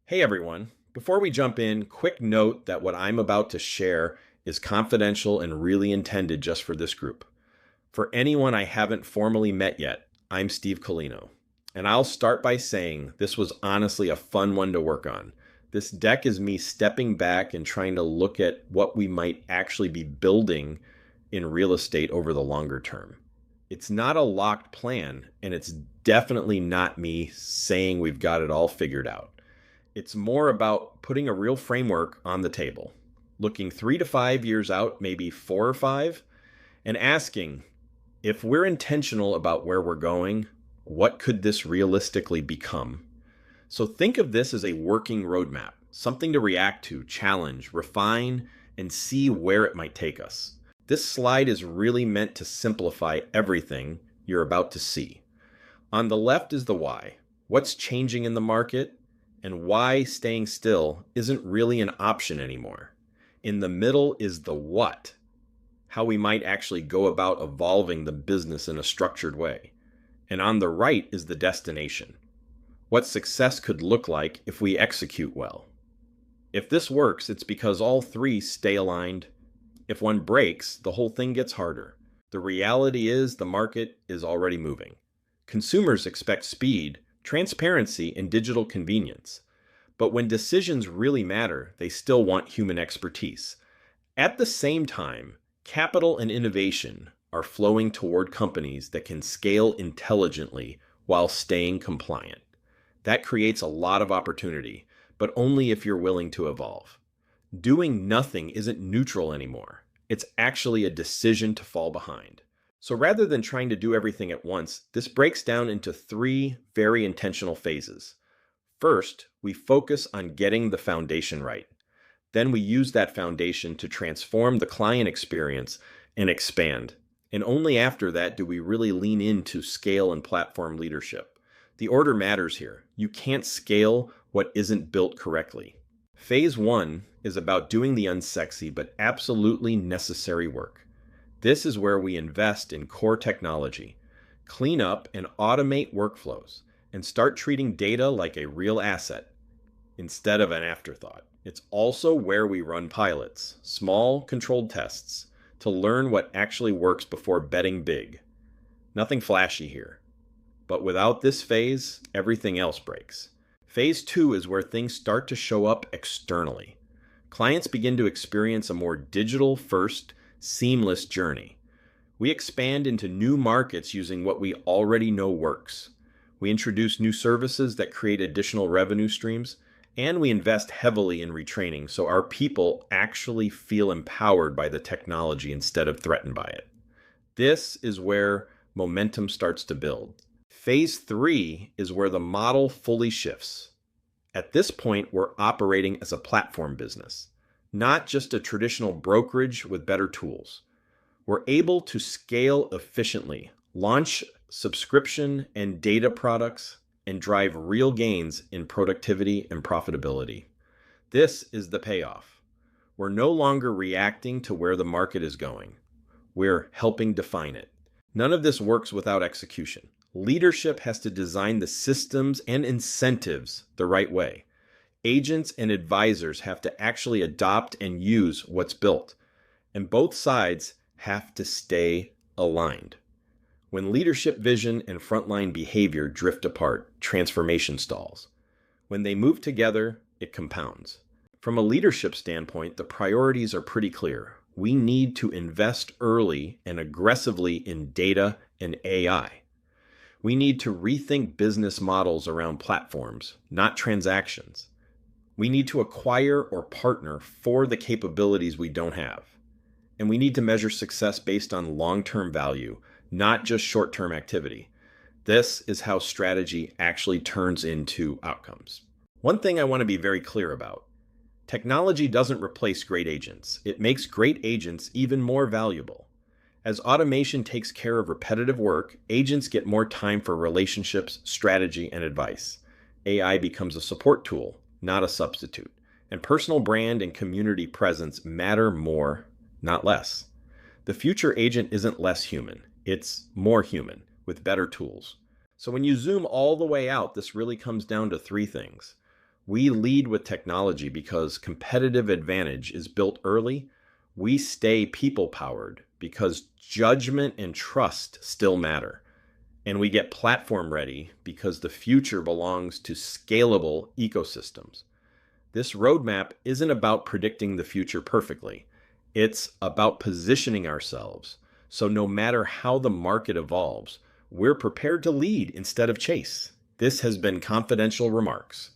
Hey everyone, before we jump in, quick note that what I'm about to share is confidential and really intended just for this group. For anyone I haven't formally met yet, I'm Steve Colino. And I'll start by saying this was honestly a fun one to work on. This deck is me stepping back and trying to look at what we might actually be building in real estate over the longer term. It's not a locked plan, and it's definitely not me saying we've got it all figured out. It's more about putting a real framework on the table, looking 3 to 5 years out, maybe 4 or 5, and asking, if we're intentional about where we're going, what could this realistically become? So think of this as a working roadmap, something to react to, challenge, refine, and see where it might take us. This slide is really meant to simplify everything you're about to see. On the left is the why. What's changing in the market? And why staying still isn't really an option anymore. In the middle is the what, how we might actually go about evolving the business in a structured way. And on the right is the destination, what success could look like if we execute well. If this works, it's because all three stay aligned. If one breaks, the whole thing gets harder. The reality is the market is already moving. Consumers expect speed, transparency, and digital convenience. But when decisions really matter, they still want human expertise. At the same time, capital and innovation are flowing toward companies that can scale intelligently while staying compliant. That creates a lot of opportunity, but only if you're willing to evolve. Doing nothing isn't neutral anymore. It's actually a decision to fall behind. So rather than trying to do everything at once, this breaks down into 3 very intentional phases. First, we focus on getting the foundation right. Then we use that foundation to transform the client experience and expand. And only after that do we really lean into scale and platform leadership. The order matters here. You can't scale what isn't built correctly. Phase 1 is about doing the unsexy but absolutely necessary work. This is where we invest in core technology, clean up and automate workflows, and start treating data like a real asset instead of an afterthought. It's also where we run pilots, small, controlled tests, to learn what actually works before betting big. Nothing flashy here. But without this phase, everything else breaks. Phase 2 is where things start to show up externally. Clients begin to experience a more digital-first, seamless journey. We expand into new markets using what we already know works. We introduce new services that create additional revenue streams, and we invest heavily in retraining so our people actually feel empowered by the technology instead of threatened by it. This is where momentum starts to build. Phase 3 is where the model fully shifts. At this point, we're operating as a platform business, not just a traditional brokerage with better tools. We're able to scale efficiently, launch subscription and data products, and drive real gains in productivity and profitability. This is the payoff. We're no longer reacting to where the market is going. We're helping define it. None of this works without execution. Leadership has to design the systems and incentives the right way. Agents and advisors have to actually adopt and use what's built. And both sides have to stay aligned. When leadership vision and frontline behavior drift apart, transformation stalls. When they move together, it compounds. From a leadership standpoint, the priorities are pretty clear. We need to invest early and aggressively in data and AI. We need to rethink business models around platforms, not transactions. We need to acquire or partner for the capabilities we don't have. And we need to measure success based on long-term value, not just short-term activity. This is how strategy actually turns into outcomes. One thing I want to be very clear about. Technology doesn't replace great agents. It makes great agents even more valuable. As automation takes care of repetitive work, agents get more time for relationships, strategy, and advice. AI becomes a support tool, not a substitute. And personal brand and community presence matter more, not less. The future agent isn't less human. It's more human, with better tools. So when you zoom all the way out, this really comes down to 3 things. We lead with technology because competitive advantage is built early. We stay people-powered because judgment and trust still matter. And we get platform ready because the future belongs to scalable ecosystems. This roadmap isn't about predicting the future perfectly. It's about positioning ourselves. So no matter how the market evolves, we're prepared to lead instead of chase. This has been Confidential Remarks.